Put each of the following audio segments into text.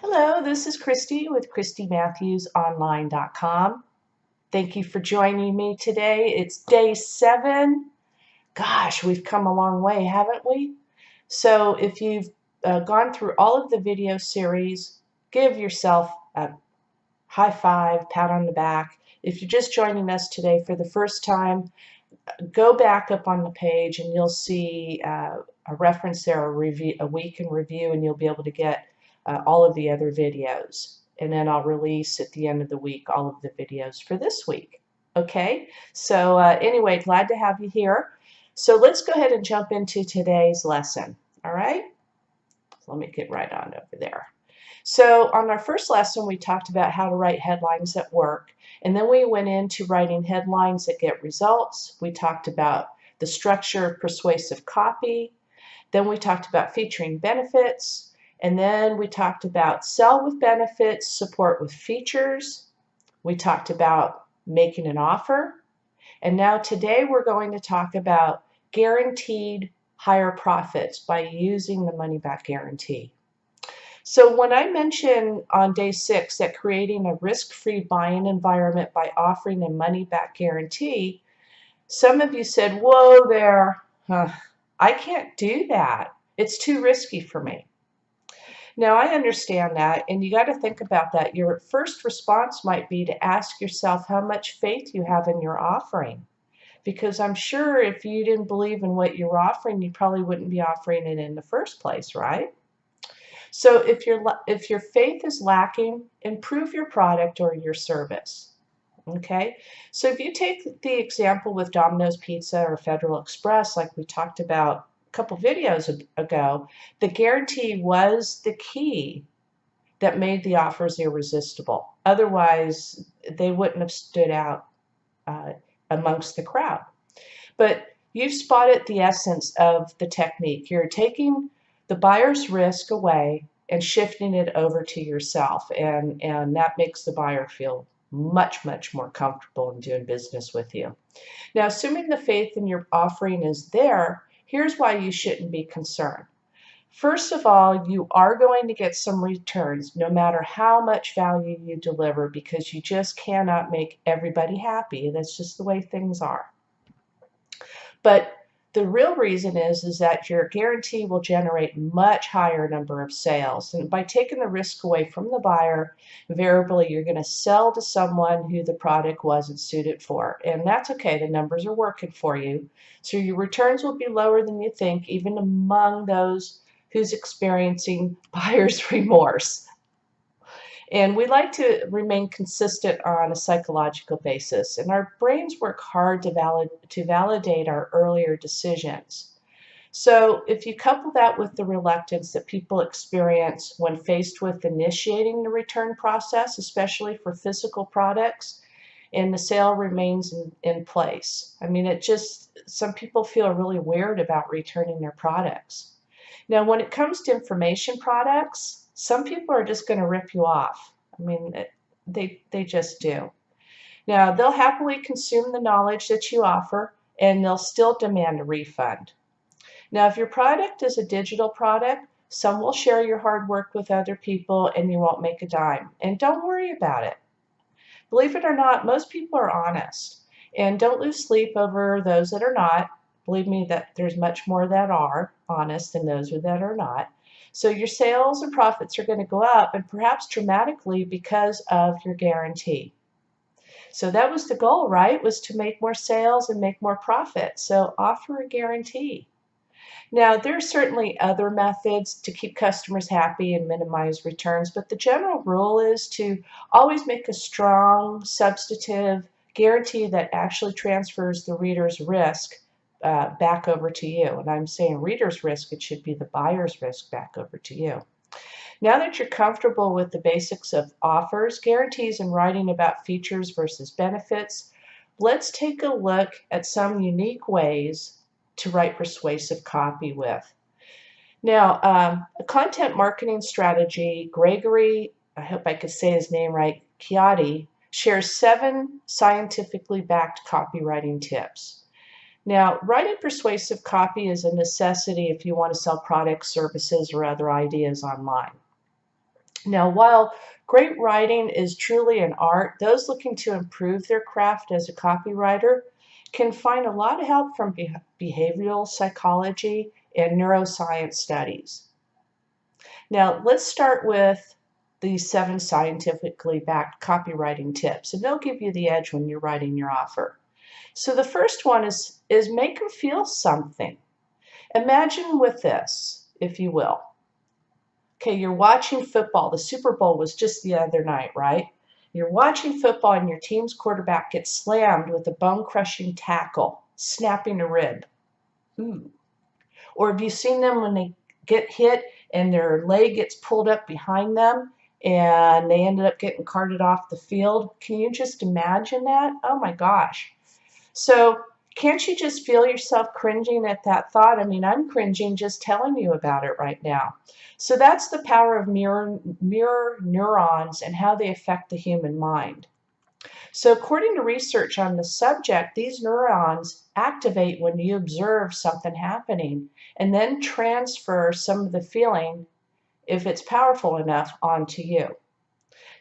Hello, this is Christy with ChristyMatthewsOnline.com. Thank you for joining me today. It's day 7. Gosh, we've come a long way, haven't we? So if you've gone through all of the video series, give yourself a high five, pat on the back. If you're just joining us today for the first time, go back up on the page and you'll see a reference there, a week in review, and you'll be able to get all of the other videos. And then I'll release at the end of the week all of the videos for this week. Okay, so anyway, glad to have you here. So let's go ahead and jump into today's lesson. All right, so let me get right on over there. So on our first lesson, we talked about how to write headlines that work. And then we went into writing headlines that get results. We talked about the structure of persuasive copy. Then we talked about featuring benefits. And then we talked about sell with benefits, support with features. We talked about making an offer. And now today we're going to talk about guaranteed higher profits by using the money back guarantee. So when I mentioned on day 6 that creating a risk-free buying environment by offering a money-back guarantee, some of you said, whoa there, I can't do that. It's too risky for me. Now I understand that, and you got to think about that. Your first response might be to ask yourself how much faith you have in your offering. Because I'm sure if you didn't believe in what you're offering, you probably wouldn't be offering it in the first place, right? So if your faith is lacking, improve your product or your service. Okay, so if you take the example with Domino's Pizza or Federal Express, like we talked about a couple videos ago, the guarantee was the key that made the offers irresistible. Otherwise, they wouldn't have stood out amongst the crowd. But you've spotted the essence of the technique. You're taking the buyer's risk away and shifting it over to yourself. And that makes the buyer feel much, much more comfortable in doing business with you. Now, assuming the faith in your offering is there, here's why you shouldn't be concerned. First of all, you are going to get some returns no matter how much value you deliver, because you just cannot make everybody happy. That's just the way things are. But the real reason is that your guarantee will generate much higher number of sales. And by taking the risk away from the buyer, invariably you're going to sell to someone who the product wasn't suited for. And that's okay. The numbers are working for you. So your returns will be lower than you think, even among those who's experiencing buyer's remorse. And we like to remain consistent on a psychological basis, and our brains work hard to validate our earlier decisions. So if you couple that with the reluctance that people experience when faced with initiating the return process, especially for physical products, and the sale remains in place. I mean, some people feel really weird about returning their products. Now, when it comes to information products, some people are just going to rip you off. I mean, they just do. Now, they'll happily consume the knowledge that you offer, and they'll still demand a refund. Now, if your product is a digital product, some will share your hard work with other people, and you won't make a dime. And don't worry about it. Believe it or not, most people are honest. And don't lose sleep over those that are not. Believe me, that there's much more that are honest than those that are not. So your sales and profits are going to go up, and perhaps dramatically, because of your guarantee. So that was the goal, right? Was to make more sales and make more profit. So offer a guarantee. Now, there are certainly other methods to keep customers happy and minimize returns, but the general rule is to always make a strong, substantive guarantee that actually transfers the reader's risk back over to you. And I'm saying reader's risk, it should be the buyer's risk back over to you. Now that you're comfortable with the basics of offers, guarantees, and writing about features versus benefits, let's take a look at some unique ways to write persuasive copy with. Now, a content marketing strategy, Gregory, I hope I could say his name right, Chiatti, shares 7 scientifically backed copywriting tips. Now, writing persuasive copy is a necessity if you want to sell products, services, or other ideas online. Now, while great writing is truly an art, those looking to improve their craft as a copywriter can find a lot of help from behavioral psychology and neuroscience studies. Now, let's start with the 7 scientifically backed copywriting tips, and they'll give you the edge when you're writing your offer. So the first one is make them feel something. Imagine with this, if you will. Okay, you're watching football. The Super Bowl was just the other night, right? You're watching football and your team's quarterback gets slammed with a bone-crushing tackle, snapping a rib. Ooh. Or have you seen them when they get hit and their leg gets pulled up behind them and they ended up getting carted off the field? Can you just imagine that? Oh my gosh. So can't you just feel yourself cringing at that thought? I mean, I'm cringing just telling you about it right now. So that's the power of mirror neurons and how they affect the human mind. So according to research on the subject, these neurons activate when you observe something happening and then transfer some of the feeling, if it's powerful enough, onto you.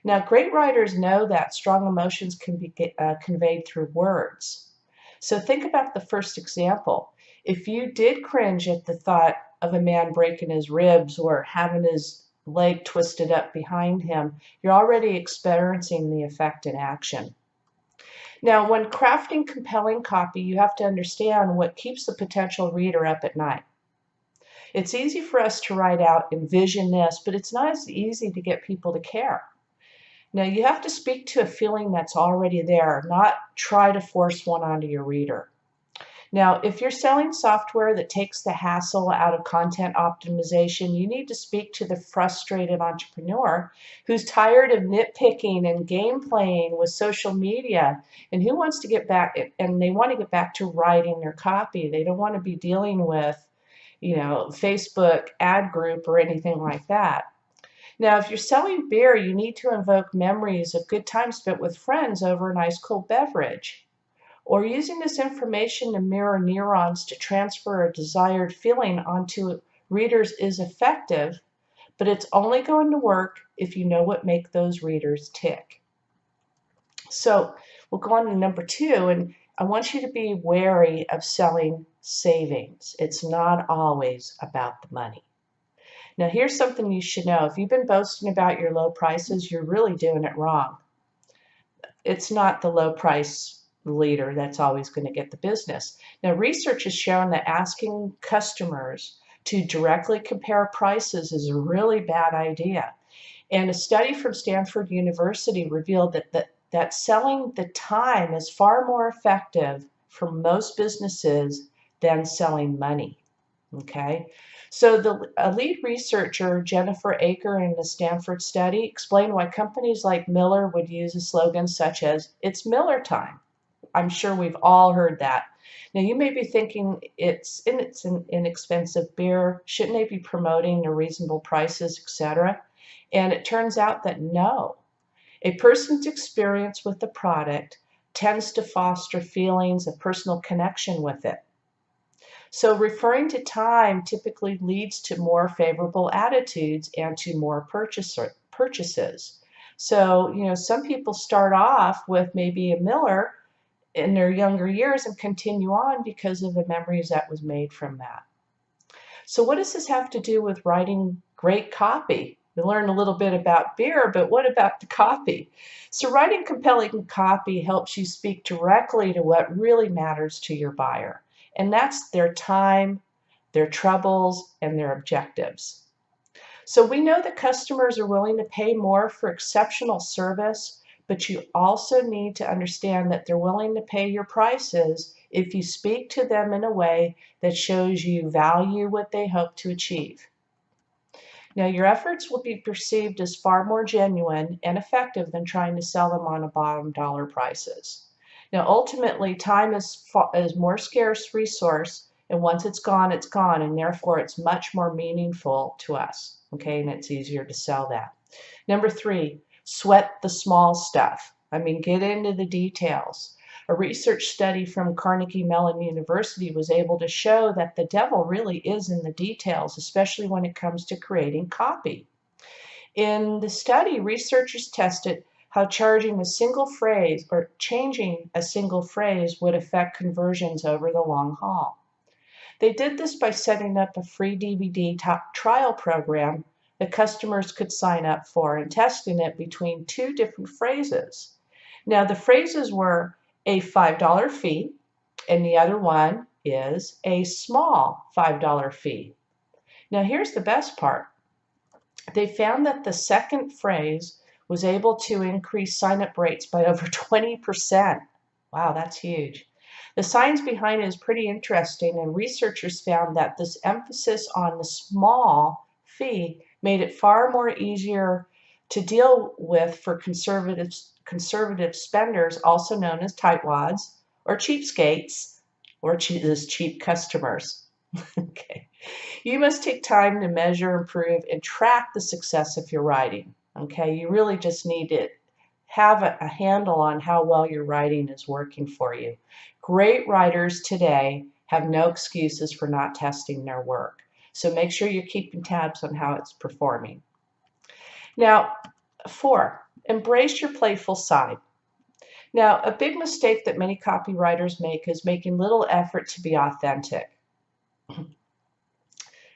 Now, great writers know that strong emotions can be conveyed through words. So think about the first example. If you did cringe at the thought of a man breaking his ribs or having his leg twisted up behind him, you're already experiencing the effect in action. Now, when crafting compelling copy, you have to understand what keeps the potential reader up at night. It's easy for us to write out, envision this, but it's not as easy to get people to care. Now, you have to speak to a feeling that's already there, not try to force one onto your reader. Now, if you're selling software that takes the hassle out of content optimization, you need to speak to the frustrated entrepreneur who's tired of nitpicking and game playing with social media and who wants to get back, and they want to get back to writing their copy. They don't want to be dealing with, Facebook ad group or anything like that. Now, if you're selling beer, you need to invoke memories of good times spent with friends over a nice cold beverage. Or using this information to mirror neurons to transfer a desired feeling onto readers is effective, but it's only going to work if you know what makes those readers tick. So we'll go on to number 2, and I want you to be wary of selling savings. It's not always about the money. Now, here's something you should know. If you've been boasting about your low prices, you're really doing it wrong. It's not the low price leader that's always going to get the business. Now, research has shown that asking customers to directly compare prices is a really bad idea. And a study from Stanford University revealed that selling the time is far more effective for most businesses than selling money. Okay, so the lead researcher, Jennifer Aker, in the Stanford study explained why companies like Miller would use a slogan such as, "It's Miller time." I'm sure we've all heard that. Now, you may be thinking it's an inexpensive beer. Shouldn't they be promoting their reasonable prices, etc.? And it turns out that no. A person's experience with the product tends to foster feelings of personal connection with it. So referring to time typically leads to more favorable attitudes and to more purchases. So, some people start off with maybe a Miller in their younger years and continue on because of the memories that was made from that. So what does this have to do with writing great copy? We learned a little bit about beer, but what about the copy? So writing compelling copy helps you speak directly to what really matters to your buyer, and that's their time, their troubles, and their objectives. So we know that customers are willing to pay more for exceptional service, but you also need to understand that they're willing to pay your prices if you speak to them in a way that shows you value what they hope to achieve. Now, your efforts will be perceived as far more genuine and effective than trying to sell them on a bottom dollar prices. Now, ultimately, time is more scarce resource, and once it's gone, and therefore it's much more meaningful to us, okay, and it's easier to sell that. Number 3, sweat the small stuff. I mean, get into the details. A research study from Carnegie Mellon University was able to show that the devil really is in the details, especially when it comes to creating copy. In the study, researchers tested how charging a single phrase or changing a single phrase would affect conversions over the long haul. They did this by setting up a free DVD trial program that customers could sign up for and testing it between two different phrases. Now, the phrases were a $5 fee, and the other one is a small $5 fee. Now, here's the best part. They found that the second phrase was able to increase sign-up rates by over 20%. Wow, that's huge. The science behind it is pretty interesting, and researchers found that this emphasis on the small fee made it far more easier to deal with for conservative spenders, also known as tightwads or cheapskates, or as cheap customers. Okay. You must take time to measure, improve, and track the success of your writing. Okay, you really just need to have a handle on how well your writing is working for you. Great writers today have no excuses for not testing their work. So make sure you're keeping tabs on how it's performing. Now, 4, embrace your playful side. Now, a big mistake that many copywriters make is making little effort to be authentic.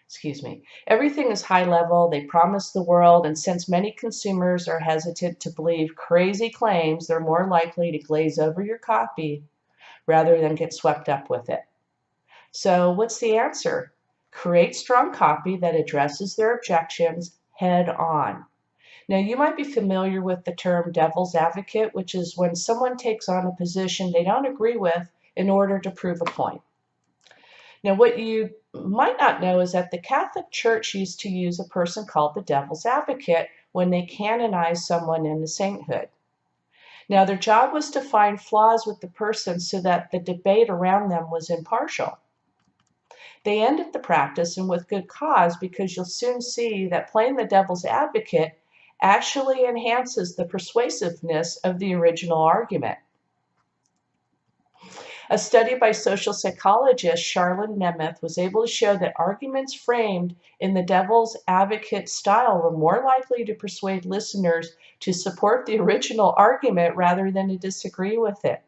Excuse me. Everything is high level, they promise the world, and since many consumers are hesitant to believe crazy claims, they're more likely to glaze over your copy rather than get swept up with it. So what's the answer? Create strong copy that addresses their objections head on. Now, you might be familiar with the term devil's advocate, which is when someone takes on a position they don't agree with in order to prove a point. Now, what you might not know is that the Catholic Church used to use a person called the devil's advocate when they canonized someone into sainthood. Now, their job was to find flaws with the person so that the debate around them was impartial. They ended the practice, and with good cause, because you'll soon see that playing the devil's advocate actually enhances the persuasiveness of the original argument. A study by social psychologist Charlene Nemeth was able to show that arguments framed in the devil's advocate style were more likely to persuade listeners to support the original argument rather than to disagree with it.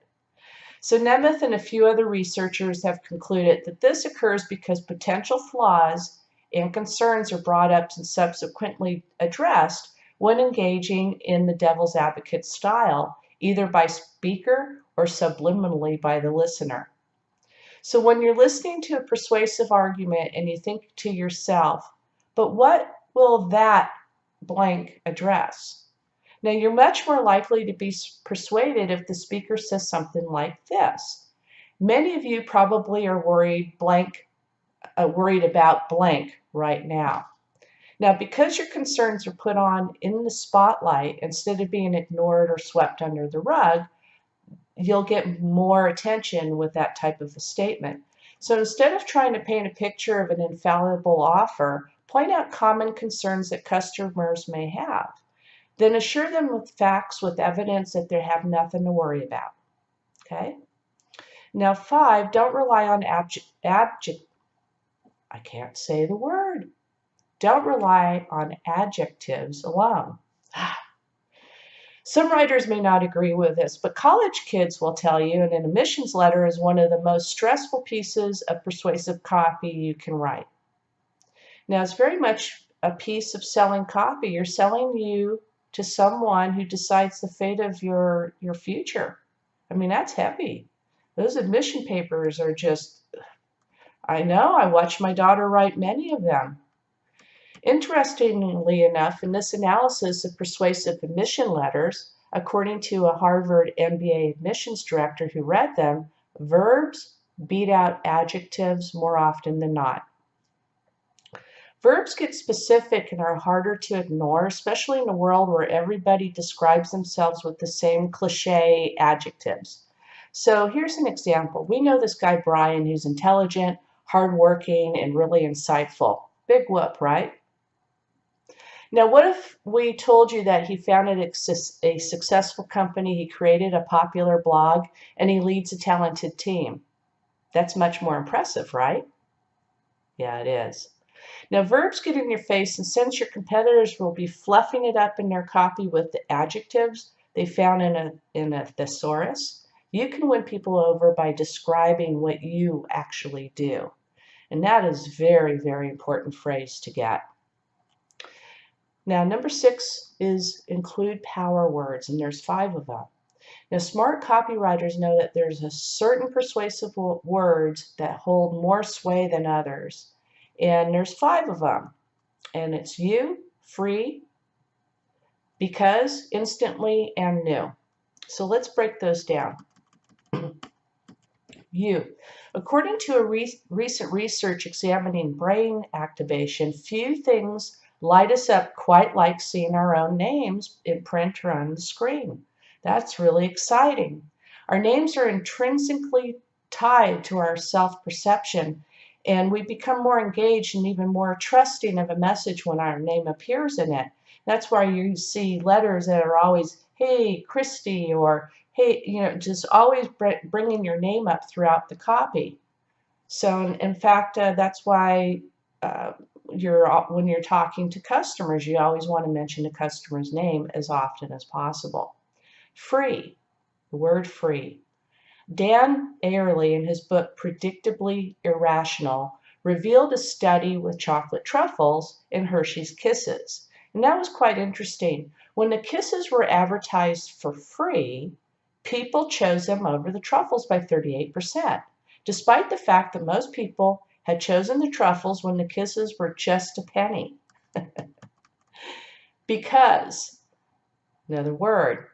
So Nemeth and a few other researchers have concluded that this occurs because potential flaws and concerns are brought up and subsequently addressed when engaging in the devil's advocate style, either by speaker or subliminally by the listener. So when you're listening to a persuasive argument and you think to yourself, but what will that blank address? Now, you're much more likely to be persuaded if the speaker says something like this. Many of you probably are worried about blank right now. Now, because your concerns are put on in the spotlight instead of being ignored or swept under the rug, you'll get more attention with that type of a statement. So instead of trying to paint a picture of an infallible offer, point out common concerns that customers may have. Then assure them with facts, with evidence that they have nothing to worry about. Okay? Now, 5, don't rely on I can't say the word. Don't rely on adjectives alone. Some writers may not agree with this, but college kids will tell you an admissions letter is one of the most stressful pieces of persuasive copy you can write. Now, it's very much a piece of selling copy. You're selling you to someone who decides the fate of your future. I mean, that's heavy. Those admission papers are just, I know, I watched my daughter write many of them. Interestingly enough, in this analysis of persuasive admission letters, according to a Harvard MBA admissions director who read them, verbs beat out adjectives more often than not. Verbs get specific and are harder to ignore, especially in a world where everybody describes themselves with the same cliche adjectives. So here's an example. We know this guy Brian who's intelligent, hardworking, and really insightful. Big whoop, right? Now, what if we told you that he founded a successful company, he created a popular blog, and he leads a talented team? That's much more impressive, right? Yeah, it is. Now, verbs get in your face, and since your competitors will be fluffing it up in their copy with the adjectives they found in a thesaurus, you can win people over by describing what you actually do. And that is very, very important phrase to get. Now, number 6 is include power words, and there's 5 of them. Now, smart copywriters know that there's a certain persuasive words that hold more sway than others. And there's 5 of them. And it's you, free, because, instantly, and new. So let's break those down. You. According to a recent research examining brain activation, few things light us up quite like seeing our own names in print or on the screen. That's really exciting. Our names are intrinsically tied to our self-perception, and we become more engaged and even more trusting of a message when our name appears in it. That's why you see letters that are always, hey, Christy, or hey, just always bringing your name up throughout the copy. So in fact, that's why when you're talking to customers, you always want to mention the customer's name as often as possible. Free, the word free. Dan Ariely, in his book Predictably Irrational, revealed a study with chocolate truffles and Hershey's Kisses. And that was quite interesting. When the Kisses were advertised for free, people chose them over the truffles by 38%, despite the fact that most people had chosen the truffles when the Kisses were just a penny. Because, another word,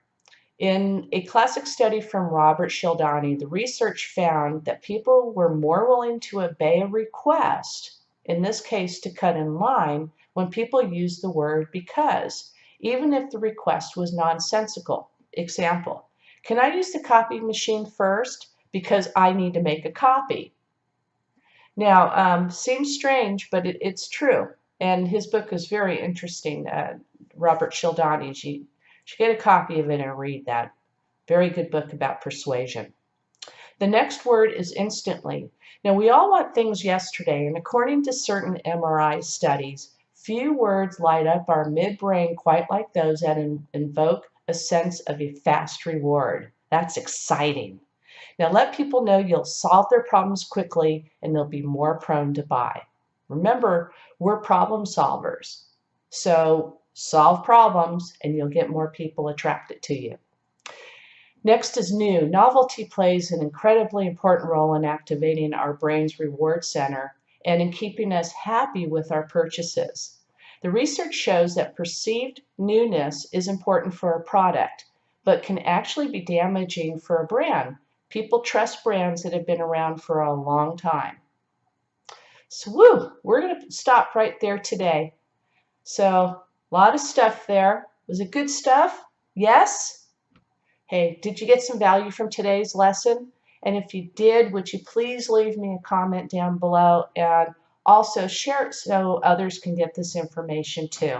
in a classic study from Robert Cialdini, the research found that people were more willing to obey a request, in this case to cut in line, when people used the word because, even if the request was nonsensical. Example, can I use the copy machine first because I need to make a copy? Now, seems strange, but it's true. And his book is very interesting, Robert Cialdini. You should get a copy of it and read that. Very good book about persuasion. The next word is instantly. Now, we all want things yesterday, and according to certain MRI studies, few words light up our midbrain quite like those that invoke a sense of a fast reward. That's exciting. Now, let people know you'll solve their problems quickly and they'll be more prone to buy. Remember, we're problem solvers. So solve problems and you'll get more people attracted to you. Next is new. Novelty plays an incredibly important role in activating our brain's reward center and in keeping us happy with our purchases. The research shows that perceived newness is important for a product, but can actually be damaging for a brand. People trust brands that have been around for a long time. So, we're going to stop right there today. So, a lot of stuff there. Was it good stuff? Yes? Hey, did you get some value from today's lesson? And if you did, would you please leave me a comment down below and also share it so others can get this information too.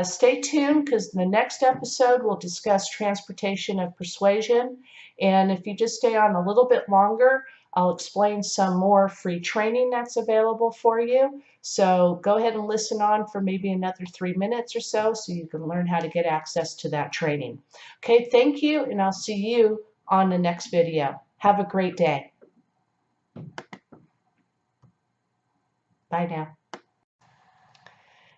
Stay tuned because the next episode will discuss transportation of persuasion. And if you just stay on a little bit longer, I'll explain some more free training that's available for you. So go ahead and listen on for maybe another 3 minutes or so you can learn how to get access to that training. Okay, thank you, and I'll see you on the next video. Have a great day. Bye now.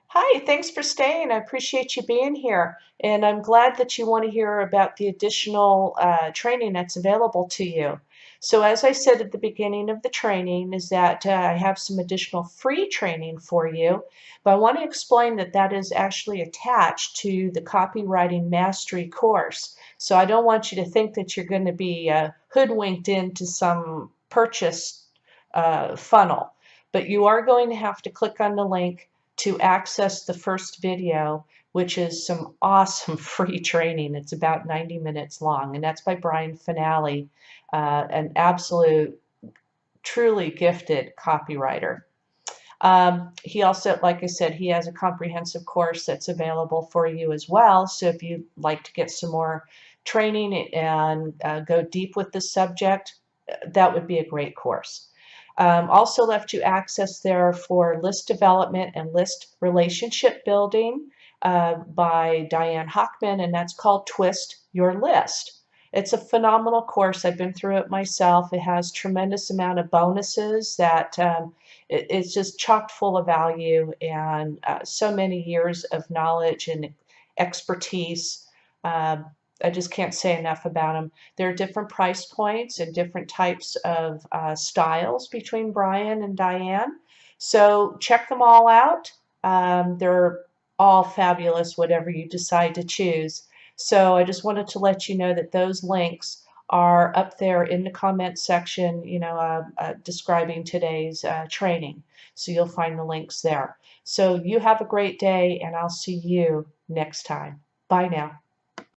Hi, thanks for staying. I appreciate you being here. And I'm glad that you want to hear about the additional training that's available to you. So as I said at the beginning of the training is that I have some additional free training for you. But I want to explain that that is actually attached to the Copywriting Mastery course. So I don't want you to think that you're going to be hoodwinked into some purchase funnel. But you are going to have to click on the link to access the first video, which is some awesome free training. It's about 90 minutes long, and that's by Brian Finale, an absolute, truly gifted copywriter. He also, like I said, he has a comprehensive course that's available for you as well. So if you'd like to get some more training and go deep with this subject, that would be a great course. Also left you access there for list development and list relationship building by Diane Hochman, and that's called Twist Your List. It's a phenomenal course. I've been through it myself. It has tremendous amount of bonuses that it's just chock full of value and so many years of knowledge and expertise. Uh, I just can't say enough about them. There are different price points and different types of styles between Brian and Diane. So check them all out. They're all fabulous, whatever you decide to choose. So I just wanted to let you know that those links are up there in the comment section, describing today's training. So you'll find the links there. So you have a great day, and I'll see you next time. Bye now.